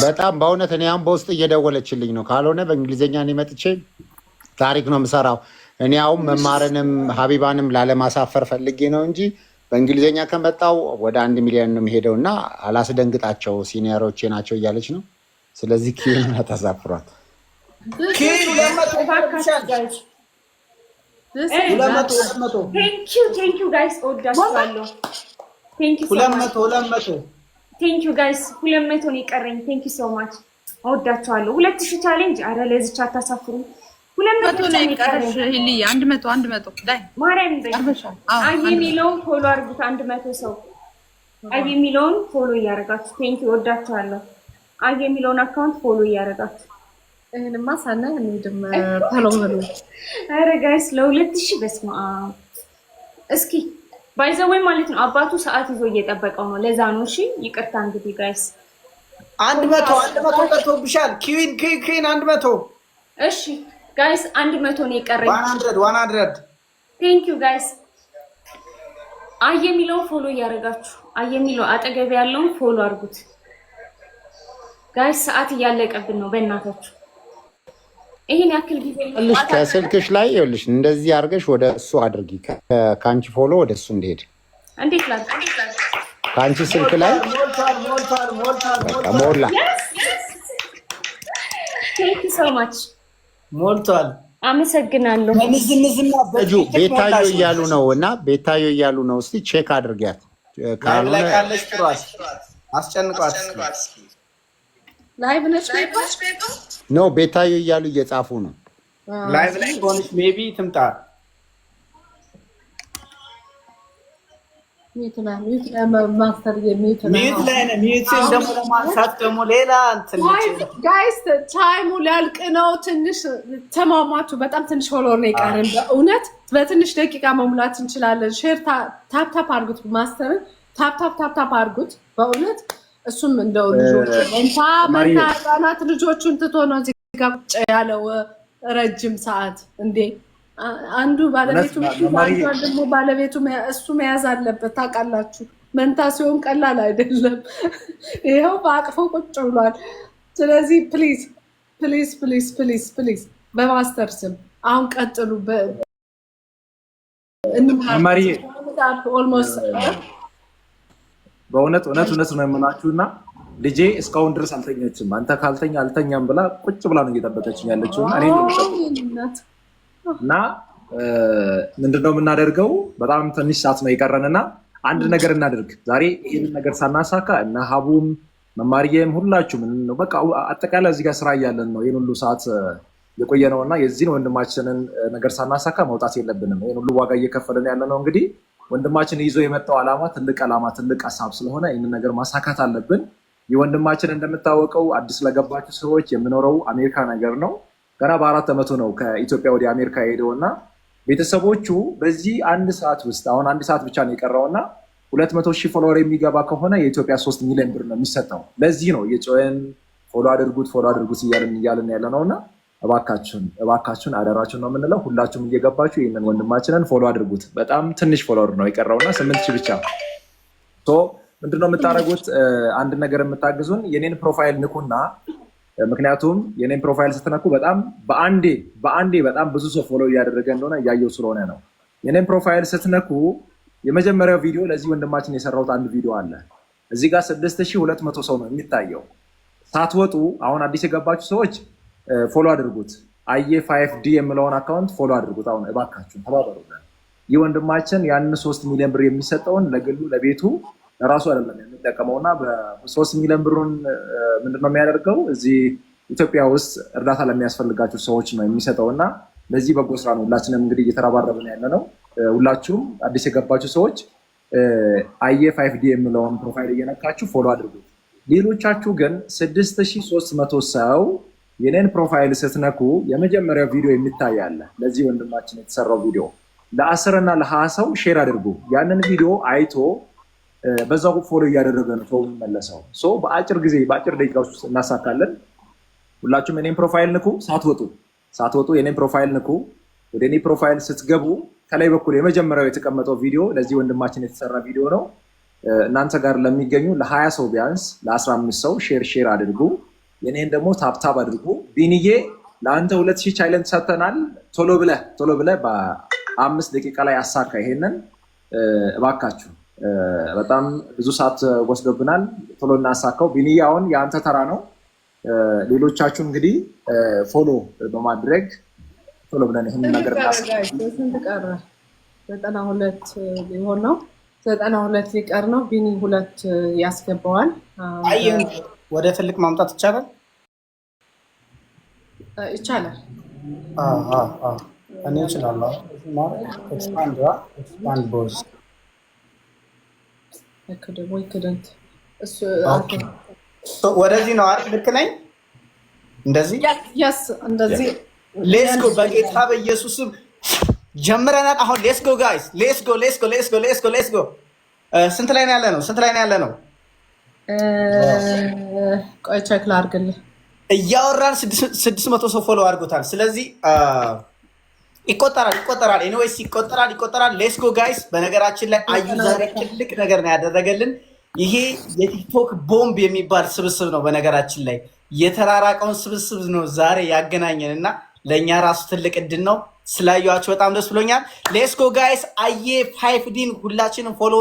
በጣም በእውነት እኔ አሁን በውስጥ እየደወለችልኝ ነው። ካልሆነ በእንግሊዝኛ እኔ መጥቼ ታሪክ ነው የምሰራው። እኔ አሁን መማርንም ሀቢባንም ላለማሳፈር ፈልጌ ነው እንጂ በእንግሊዝኛ ከመጣው ወደ 1 ሚሊዮን ነው የሚሄደው እና አላስደንግጣቸው ሲኒየሮቼ ናቸው እያለች ነው። ስለዚህ ኪን ተሳፍሯል። ቴንክ ዩ ጋይስ ወዳችኋለሁ። ቴንክ ዩ ጋይስ 200 ነው የቀረኝ። ቴንክ ዩ ሶ ማች ወዳችኋለሁ። 2000 ቻሌንጅ አረ ለዚች አታሳፍሩ። 200 ነው የቀረኝ። ህሊ 100 ላይ ማርያም አይ የሚለውን ፎሎ አድርጉት። 100 ሰው አይ የሚለውን ፎሎ እያደረጋችሁ ቴንክ ዩ ወዳችኋለሁ። አይ የሚለውን አካውንት ፎሎ እያደረጋችሁ ይሄንማ ሳናይ እንሂድም ቶሎ በሉ። ኧረ ጋይስ ለ2000 በስመ አብ። እስኪ ባይዘወይ ማለት ነው አባቱ ሰዓት ይዞ እየጠበቀው ነው። ለዛ ነው። እሺ ይቅርታ እንግዲህ ጋይስ 100 ቀርቶብሻል። ኪዊን 100። እሺ ጋይስ 100 ነው የቀረኝ። 100 ቴንክ ዩ ጋይስ። አየሚለው ፎሎ እያደረጋችሁ አየሚለው አጠገብ ያለውን ፎሎ አድርጉት ጋይስ። ሰዓት እያለቀብን ነው በእናታችሁ። ይሄን ያክል ጊዜ ከስልክሽ ላይ ይኸውልሽ እንደዚህ አድርገሽ ወደ እሱ አድርጊ። ከአንቺ ፎሎ ወደ እሱ እንዲሄድ እንዴት ላድርግ? ከአንቺ ስልክ ላይ ሞላ። ቴንክ ዩ ሶ ማች። ሞልቷል። አመሰግናለሁ። ምዝምዝና ቤታዮ እያሉ ነው እና ቤታዮ እያሉ ነው። እስቲ ቼክ አድርጊያት። ካልሆነ ካለሽ ጥሯት፣ አስጨንቋት። ላይቭ ነች ኖ ቤታዮ እያሉ እየጻፉ ነው። ላይቭ ላይ ሆነሽ ሜቢ ትምጣ። ሚት ማስተር የሚት ላይ ነው። ሚትን ደግሞ ለማንሳት ደግሞ ሌላ እንትን ጋይስ ታይሙ ሊያልቅ ነው። ትንሽ ተማማቱ። በጣም ትንሽ ሆሎ ነው የቀረን። በእውነት በትንሽ ደቂቃ መሙላት እንችላለን። ሼር ታፕ ታፕ አድርጉት። ማስተርን ታፕ ታፕ አድርጉት በእውነት እሱም እንደው ልጆች መንታ ህጻናት ልጆቹን ትቶ ነው እዚህ ጋር ቁጭ ያለው ረጅም ሰዓት እንዴ። አንዱ ባለቤቱ ደግሞ ባለቤቱ እሱ መያዝ አለበት። ታውቃላችሁ መንታ ሲሆን ቀላል አይደለም። ይኸው በአቅፎ ቁጭ ብሏል። ስለዚህ ፕሊዝ ፕሊዝ ፕሊዝ ፕሊዝ ፕሊዝ በማስተር ስም አሁን ቀጥሉ። በእውነት ነው የምላችሁና ልጄ እስካሁን ድረስ አልተኛችም። አንተ ካልተኛ አልተኛም ብላ ቁጭ ብላ ነው እየጠበቀችኝ ያለችው እና ምንድነው የምናደርገው? በጣም ትንሽ ሰዓት ነው የቀረንና አንድ ነገር እናደርግ ዛሬ። ይህንን ነገር ሳናሳካ እና ሀቡም መማርዬም ሁላችሁም በቃ አጠቃላይ እዚህ ጋር ስራ እያለን ነው ይህን ሁሉ ሰዓት የቆየ ነው እና የዚህን ወንድማችንን ነገር ሳናሳካ መውጣት የለብንም። ይህን ሁሉ ዋጋ እየከፈለን ያለ ነው። እንግዲህ ወንድማችን ይዞ የመጣው ዓላማ ትልቅ ሀሳብ ስለሆነ ይህንን ነገር ማሳካት አለብን። ይህ ወንድማችን እንደምታወቀው አዲስ ለገባችሁ ሰዎች የምኖረው አሜሪካ ነገር ነው። ገና በ4 ዓመቱ ነው ከኢትዮጵያ ወደ አሜሪካ የሄደው እና ቤተሰቦቹ በዚህ 1 ሰዓት ውስጥ አሁን 1 ሰዓት ብቻ ነው የቀረውና 200,000 ፎሎወር የሚገባ ከሆነ የኢትዮጵያ 3 ሚሊዮን ብር ነው የሚሰጠው። ለዚህ ነው የጮኸን ፎሎ አድርጉት እያልን ያለ ነው እና እባካችሁን አደራችሁን ነው የምንለው። ሁላችሁም እየገባችሁ ይህንን ወንድማችንን ፎሎ አድርጉት። በጣም ትንሽ ፎሎወር ነው የቀረውና 8,000 ብቻ። ምንድነው የምታደርጉት? አንድ ነገር የምታግዙን የኔን ፕሮፋይል ንኩና፣ ምክንያቱም የኔን ፕሮፋይል ስትነኩ በጣም በአንዴ በጣም ብዙ ሰው ፎሎ እያደረገ እንደሆነ እያየው ስለሆነ ነው። የኔን ፕሮፋይል ስትነኩ የመጀመሪያው ቪዲዮ ለዚህ ወንድማችን የሰራሁት አንድ ቪዲዮ አለ። እዚህ ጋር 6,200 ሰው ነው የሚታየው። ሳትወጡ አሁን አዲስ የገባችሁ ሰዎች ፎሎ አድርጉት። አየ5ዲ የምለውን አካውንት ፎሎ አድርጉት። አሁን እባካችሁን ተባበሩልን። ይህ ወንድማችን ያን 3 ሚሊዮን ብር የሚሰጠውን ለግሉ ለቤቱ ለራሱ አይደለም የሚጠቀመውና በ3 ሚሊዮን ብሩን ምንድነው የሚያደርገው? እዚህ ኢትዮጵያ ውስጥ እርዳታ ለሚያስፈልጋቸው ሰዎች ነው የሚሰጠው እና ለዚህ በጎ ስራ ነው ሁላችንም እንግዲህ እየተረባረብን ያለ ነው። ሁላችሁም አዲስ የገባችሁ ሰዎች አየ5ዲ የሚለውን ፕሮፋይል እየነካችሁ ፎሎ አድርጉት። ሌሎቻችሁ ግን 6,300 ሰው የኔን ፕሮፋይል ስትነኩ የመጀመሪያው ቪዲዮ የሚታያለ ለዚህ ወንድማችን የተሰራው ቪዲዮ ለ10 እና ለ20 ሰው ሼር አድርጉ። ያንን ቪዲዮ አይቶ በዛው ፎሎ እያደረገ ነው ሰው የሚመለሰው። በአጭር ጊዜ በአጭር ደቂቃ ውስጥ እናሳካለን። ሁላችሁም የኔን ፕሮፋይል ንኩ። ሳትወጡ የኔን ፕሮፋይል ንኩ። ወደ እኔ ፕሮፋይል ስትገቡ ከላይ በኩል የመጀመሪያው የተቀመጠው ቪዲዮ ለዚህ ወንድማችን የተሰራ ቪዲዮ ነው። እናንተ ጋር ለሚገኙ ለ20 ሰው ቢያንስ ለ15 ሰው ሼር አድርጉ። የኔን ደግሞ ታፕታፕ አድርጉ። ቢንዬ ለአንተ 2,000 ቻይለንጅ ሰጥተናል። ቶሎ ብለህ በ5 ደቂቃ ላይ አሳካ። ይሄንን እባካችሁ በጣም ብዙ ሰዓት ወስዶብናል። ቶሎ እናሳካው። ቢንዬ አሁን የአንተ ተራ ነው። ሌሎቻችሁ እንግዲህ ፎሎ በማድረግ ቶሎ ብለን ይህንን ነገር ስንት ቀረ? 92 ሊሆን ነው። 92 ሊቀር ነው። ቢኒ 2 ያስገባዋል። ወደ ትልቅ ማምጣት ይቻላል? ይቻላል። እኔ እችላለሁ። ኤክስፓንድ ቦዝ ወደዚህ ነው አይደል? ልክ ነኝ? እንደዚህ yes እንደዚህ ሌትስ ጎ በጌታ በኢየሱስም ጀምረናል። አሁን ሌትስ ጎ ጋይስ ሌትስ ጎ ስንት ላይ ነው ያለ ነው? ቆይ ቼክ ላድርግልህ። እያወራን 600 ሰው ፎሎ አድርጎታል። ስለዚህ ይቆጠራል። ኤኒዌይስ ይቆጠራል። ሌትስ ጎ ጋይስ። በነገራችን ላይ አዩ ዛሬ ትልቅ ነገር ነው ያደረገልን። ይሄ የቲክቶክ ቦምብ የሚባል ስብስብ ነው። በነገራችን ላይ የተራራቀውን ስብስብ ነው ዛሬ ያገናኘን እና ለእኛ ራሱ ትልቅ እድል ነው። ስላየኋችሁ በጣም ደስ ብሎኛል። ሌትስ ጎ ጋይስ። አየ 5ዲን ሁላችንም ፎሎ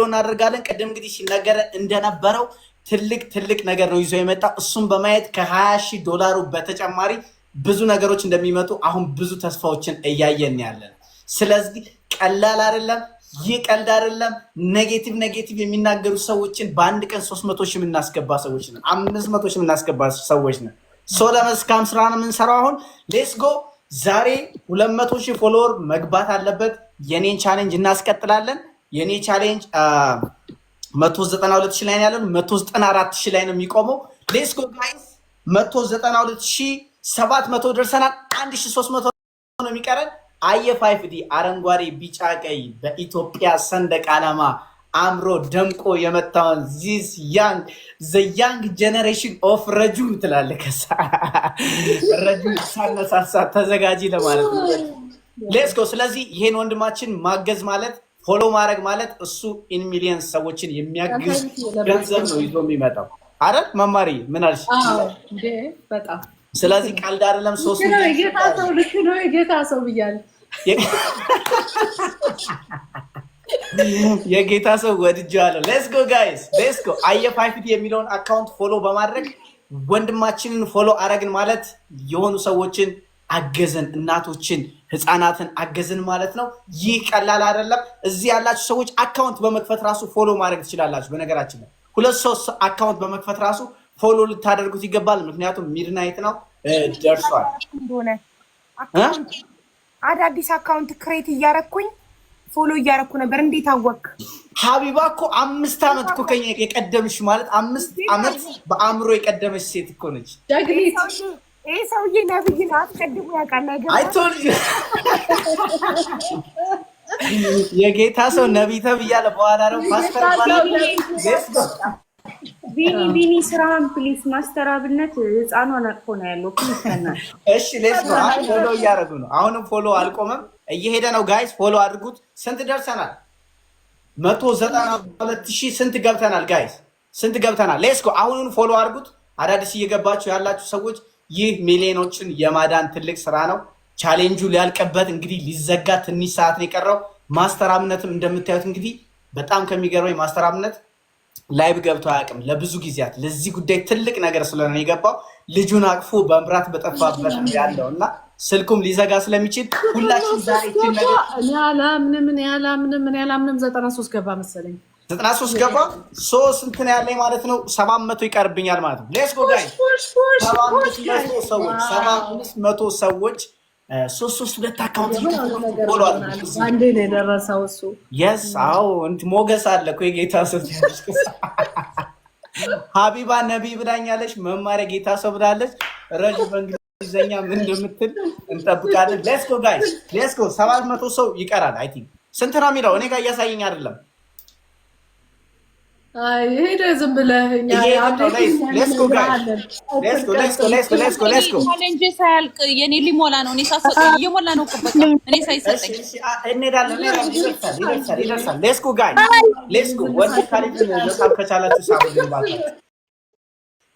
እናደርጋለን። ቅድም እንግዲህ ሲነገረ እንደነበረው ትልቅ ነገር ነው ይዞ የመጣው። እሱም በማየት $20,000 በተጨማሪ ብዙ ነገሮች እንደሚመጡ አሁን ብዙ ተስፋዎችን እያየን ያለን። ስለዚህ ቀላል አይደለም። ይህ ቀልድ አይደለም። ኔጌቲቭ የሚናገሩ ሰዎችን በአንድ ቀን 300 ሺህ የምናስገባ ሰዎች ነን። 500 ሺህ የምናስገባ ሰዎች ነን። ለመስካም ስራ ነው የምንሰራው። አሁን ሌትስ ጎ። ዛሬ 200 ሺህ ፎሎወር መግባት አለበት። የኔን ቻሌንጅ እናስቀጥላለን። የኔ ቻሌንጅ 192 ሺህ ላይ ነው ያለው። 194 ሺህ ላይ ነው የሚቆመው። ሌትስ ጎ ጋይስ። 192,700 ደርሰናል። 1300 ነው የሚቀረን። አየ 5ዲ አረንጓዴ፣ ቢጫ፣ ቀይ በኢትዮጵያ ሰንደቅ ዓላማ አምሮ ደምቆ የመታውን ዚስ ያንግ ጀነሬሽን ኦፍ ረጁ ትላለህ። ከሳ ረጁ ሳነሳሳ ተዘጋጂ ለማለት ነው። ሌትስ ጎ። ስለዚህ ይሄን ወንድማችን ማገዝ ማለት ፎሎ ማድረግ ማለት እሱ ኢን ሚሊየንስ ሰዎችን የሚያግዝ ገንዘብ ነው ይዞ የሚመጣው አይደል? መማሪ ምን አልሽ? በጣም ስለዚህ ቀልድ አይደለም። ሶስት የጌታ ሰው ብያለሁ። የጌታ ሰው ወድጄዋለሁ። ሌትስ ጎ ጋይስ ሌትስ ጎ። አየ 5ዲ የሚለውን አካውንት ፎሎ በማድረግ ወንድማችንን ፎሎ አረግን ማለት የሆኑ ሰዎችን አገዘን፣ እናቶችን ህፃናትን አገዝን ማለት ነው። ይህ ቀላል አይደለም። እዚህ ያላችሁ ሰዎች አካውንት በመክፈት ራሱ ፎሎ ማድረግ ትችላላችሁ። በነገራችን ላይ 2-3 አካውንት በመክፈት ራሱ ፎሎ ልታደርጉት ይገባል። ምክንያቱም ሚድናይት ነው ደርሷል። አዳዲስ አካውንት ክሬት እያረኩኝ ፎሎ እያረኩ ነበር። እንዴት አወቅ? ሀቢባ እኮ 5 ዓመት እኮ ከኛ የቀደምሽ ማለት 5 ዓመት በአእምሮ የቀደመች ሴት እኮ ነች። ይህ ሰውዬ ነብይ ነው። አስቀድሞ ያውቃል። አይቶልጅ የጌታ ሰው ነቢይ ተብያለ። በኋላ ነው ማስተር ቢኒ ስራህን ፕሊስ። ማስተር አብነት ህፃኗን አቅፎ ነው ያለው። ፕሊስ ተናል። እሺ ሌትስ ጎ። ፎሎ እያደረጉ ነው። አሁንም ፎሎ አልቆመም፣ እየሄደ ነው። ጋይስ ፎሎ አድርጉት። ስንት ደርሰናል? 192,000 ስንት ገብተናል? ጋይስ ስንት ገብተናል? ሌትስ ጎ። አሁኑን ፎሎ አድርጉት። አዳዲስ እየገባችሁ ያላችሁ ሰዎች ይህ ሚሊዮኖችን የማዳን ትልቅ ስራ ነው። ቻሌንጁ ሊያልቅበት እንግዲህ ሊዘጋ ትንሽ ሰዓት ነው የቀረው። ማስተር አብነትም እንደምታዩት እንግዲህ በጣም ከሚገርመኝ ማስተር አብነት ላይቭ ገብቶ አያውቅም ለብዙ ጊዜያት። ለዚህ ጉዳይ ትልቅ ነገር ስለሆነ የገባው ልጁን አቅፎ በመብራት በጠፋበት ያለው እና ስልኩም ሊዘጋ ስለሚችል ሁላችን ዛሬ ይችን ነገር እኔ አላምንም 93 ገባ መሰለኝ። 93 ገባ። 3 እንትን ያለኝ ማለት ነው 700 ይቀርብኛል ማለት ነው። ሌትስ ጎ ጋይስ 700 ሰዎች 3 አካውንት ፎሎ አድርጉ። አንዴ ነው የደረሰው እሱ። የስ አዎ ሞገስ አለ እኮ የጌታ ሰው። ሀቢባ ነቢይ ብላኛለች። መማሪያ ጌታ ሰው ብላለች። ረጅ በእንግሊዝኛ ምን እንደምትል እንጠብቃለን። ሌትስ ጎ ጋይስ ሌትስ ጎ። 700 ሰው ይቀራል። አይ ቲንክ ስንት ነው የሚለው እኔ ጋር እያሳየኝ አይደለም። ሄደ ዝም ብለህ ሌትስ ጎ ጋይስ ሌትስ ጎ። ቻሌንጅ ሳያልቅ የኔ ሊሞላ ነው። እኔ ሳሰጥ እየሞላ ነው። በቃ እኔ ሳይሰጠኝ እንሄዳለን። ይደርሳል። ሌትስ ጎ ጋይስ ሌትስ ጎ። ወደ ካሪብን በጣም ከቻላችሁ ሳብልባችሁ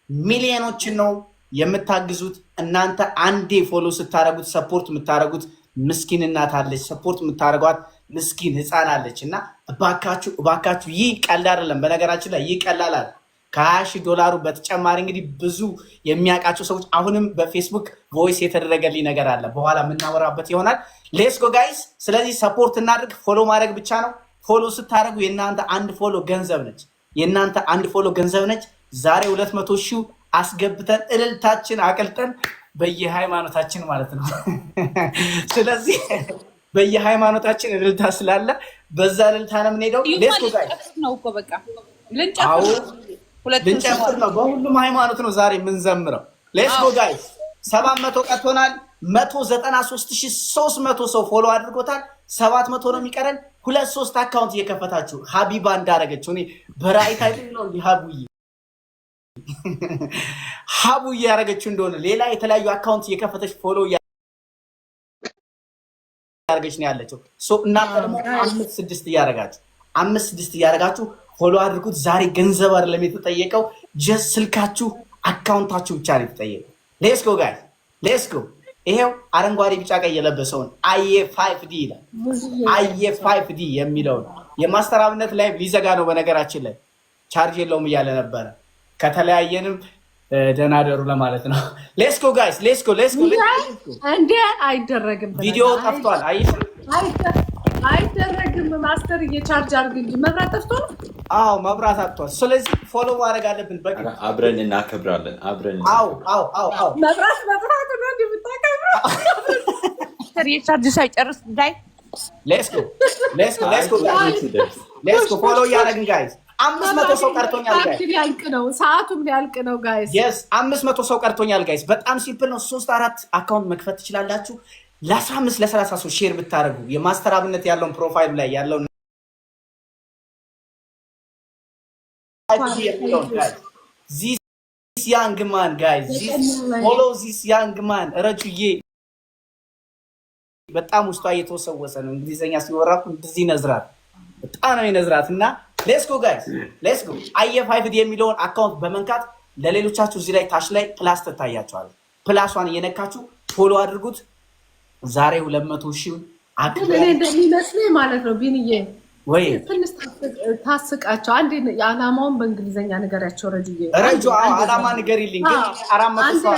ሚሊዮኖችን ነው የምታግዙት እናንተ። አንዴ ፎሎ ስታረጉት ሰፖርት የምታረጉት ምስኪን እናት አለች፣ ሰፖርት የምታደርጓት ምስኪን ህፃን አለች። እና እባካችሁ ይህ ቀልድ አይደለም። በነገራችን ላይ ይህ ቀላል $20,000 በተጨማሪ እንግዲህ ብዙ የሚያውቃቸው ሰዎች አሁንም በፌስቡክ ቮይስ የተደረገልኝ ነገር አለ፣ በኋላ የምናወራበት ይሆናል። ሌትስ ጎ ጋይስ። ስለዚህ ሰፖርት እናድርግ። ፎሎ ማድረግ ብቻ ነው። ፎሎ ስታደርጉ የእናንተ አንድ ፎሎ ገንዘብ ነች። ዛሬ 200 ሺህ አስገብተን እልልታችን አቅልጠን በየሃይማኖታችን ማለት ነው። ስለዚህ በየሃይማኖታችን እልልታ ስላለ በዛ እልልታ ነው የምንሄደው። ሌትስ ጎ ጋይስ። ልንጨምር ነው። በሁሉም ሃይማኖት ነው ዛሬ የምንዘምረው። ሌትስ ጎ ጋይስ 700 ቀጥቶናል። 193300 ሰው ፎሎ አድርጎታል። 700 ነው የሚቀረን። 2-3 አካውንት እየከፈታችሁ ሀቢባ እንዳረገችው እኔ በራይት አይደል ነው እንዲህ ሀቡዬ ያረገችው እንደሆነ ሌላ የተለያዩ አካውንት እየከፈተች ፎሎ እያደረገች ነው ያለችው። እናንተ ደግሞ 5-6 እያደረጋችሁ ፎሎ አድርጉት። ዛሬ ገንዘብ አይደለም የተጠየቀው፣ ጀስት ስልካችሁ አካውንታችሁ ብቻ ነው የተጠየቀው። ሌትስ ጎ ጋይስ ሌትስ ጎ። ይሄው አረንጓዴ ቢጫ ቀይ የለበሰውን አየ 5D ይላል። አየ 5D የሚለውን የማስተር አብነት ላይ ሊዘጋ ነው። በነገራችን ላይ ቻርጅ የለውም እያለ ነበረ። ከተለያየንም ደህና ደሩ ለማለት ነው። ሌትስ ጎ ጋይስ ሌትስ ጎ ሌትስ ጎ። እንዴ አይደረግም፣ ቪዲዮ ጠፍቷል። አይደረግም። ማስተር እየቻርጅ አድርግ እንጂ መብራት ጠፍቶ ነው። አዎ መብራት አጥቷል። ስለዚህ ፎሎ ማድረግ አለብን። በቃ አብረን እናከብራለን። አዎ መብራት ነው እንደምታከብረው የቻርጅ ሳይጨርስ ዳይ ሌትስ ጎ ፎሎ እያደረግን ጋይስ 500 ሰው ቀርቶኛል ጋይስ። ሰዓቱም ሊያልቅ ነው ጋይስ። የስ 500 ሰው ቀርቶኛል ጋይስ። በጣም ሲምፕል ነው። 3-4 አካውንት መክፈት ትችላላችሁ። ለ15-30 ሰው ሼር ብታደርጉ የማስተር አብነት ያለውን ፕሮፋይል ላይ ያለውን ዚስ ያንግ ማን ጋይስ ፎሎ ዚስ ያንግ ማን። ረጁዬ በጣም ውስጧ እየተወሰወሰ ነው። እንግሊዘኛ ሲወራ እንደዚህ ይነዝራል። በጣም ነው ይነዝራት እና ሌትስ ጎ ጋይስ ሌትስ ጎ። አየ 5D የሚለውን አካውንት በመንካት ለሌሎቻችሁ እዚህ ላይ ታች ላይ ፕላስ ትታያቸዋል። ፕላሷን እየነካችሁ ፎሎ አድርጉት። ዛሬ 200 ሺህ እንደሚመስለኝ ማለት ነው። ቢንዬ ወይ ትንሽ ታስቃቸው። አንዴ የዓላማውን በእንግሊዘኛ ንገሪያቸው። ረጁ ዓላማ ንገሪልኝ። ግን 400 ሰው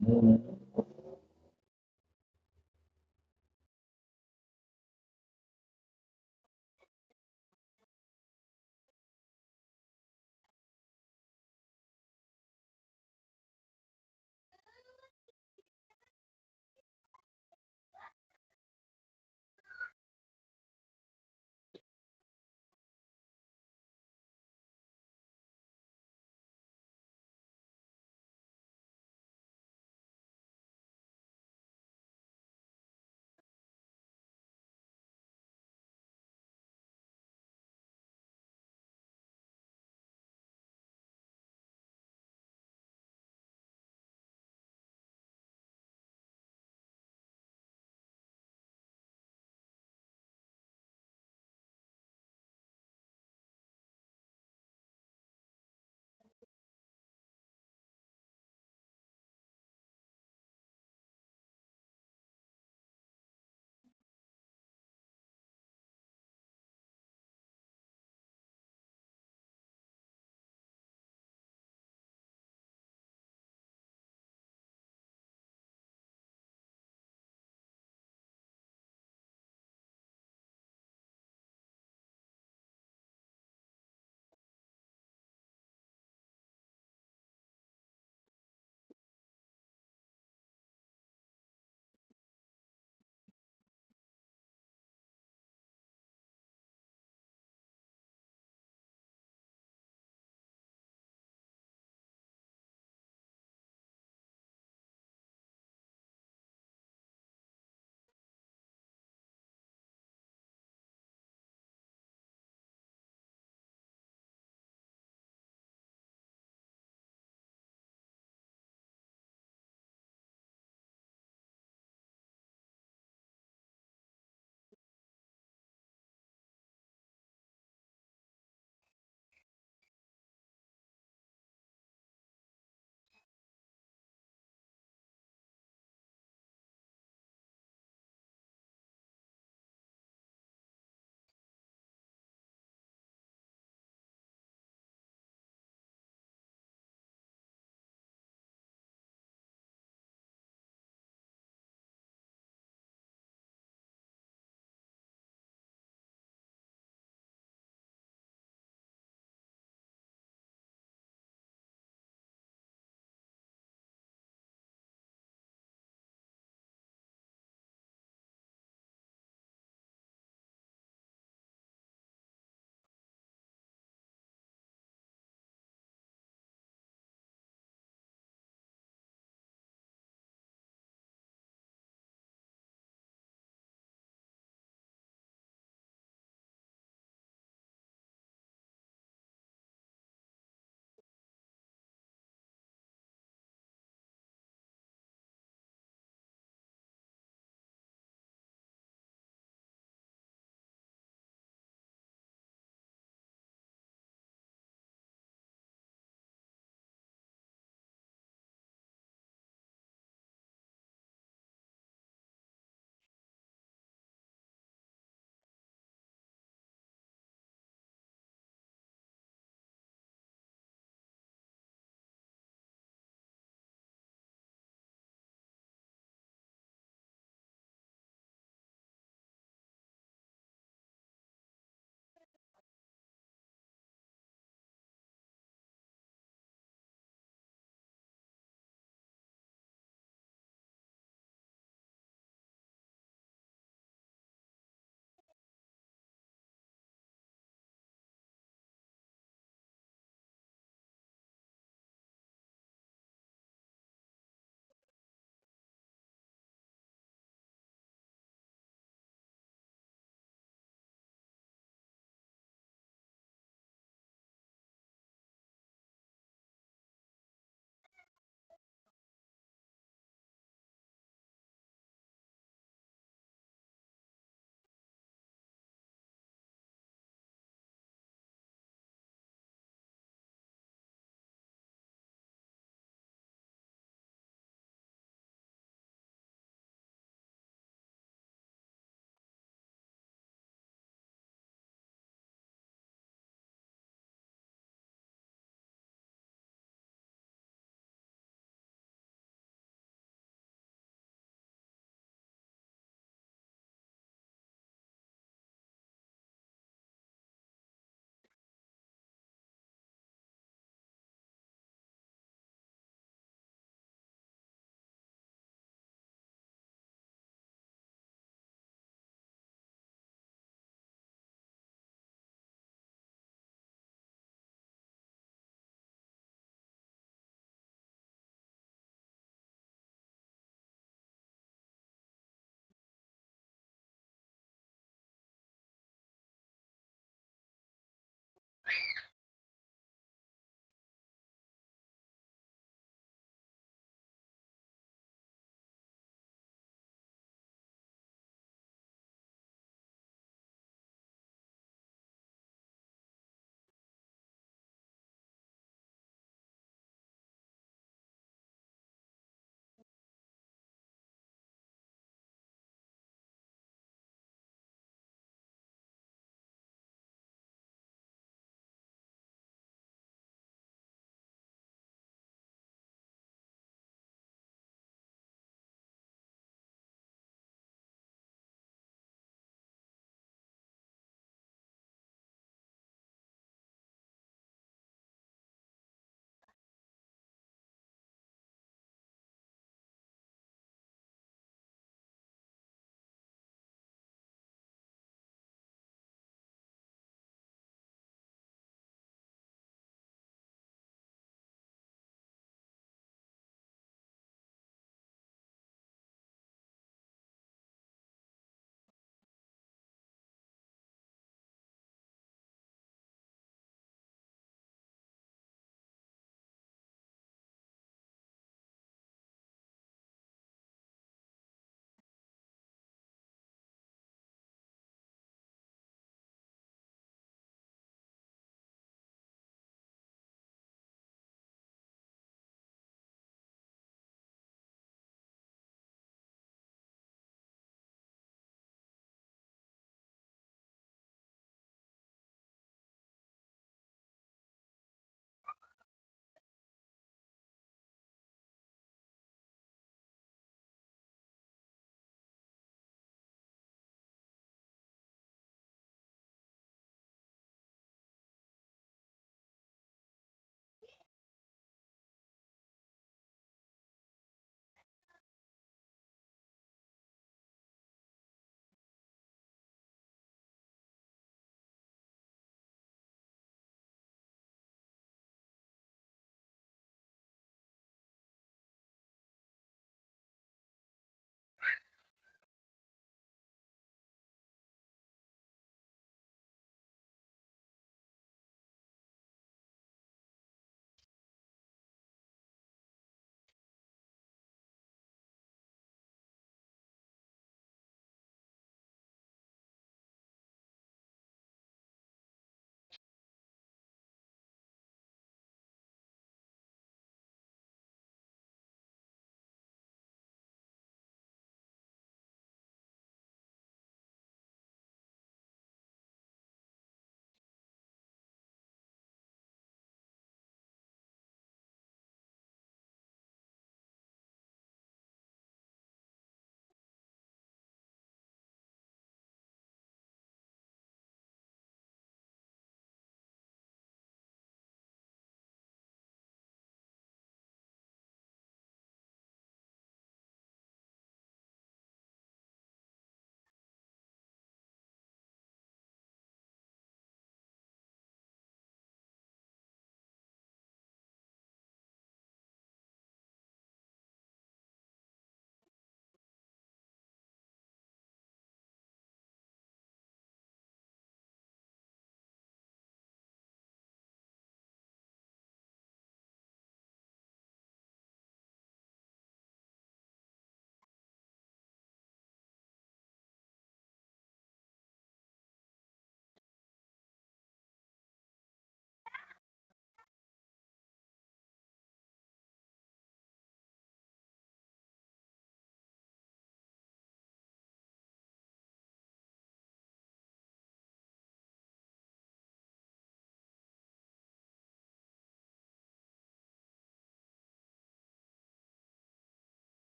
Mm-hmm.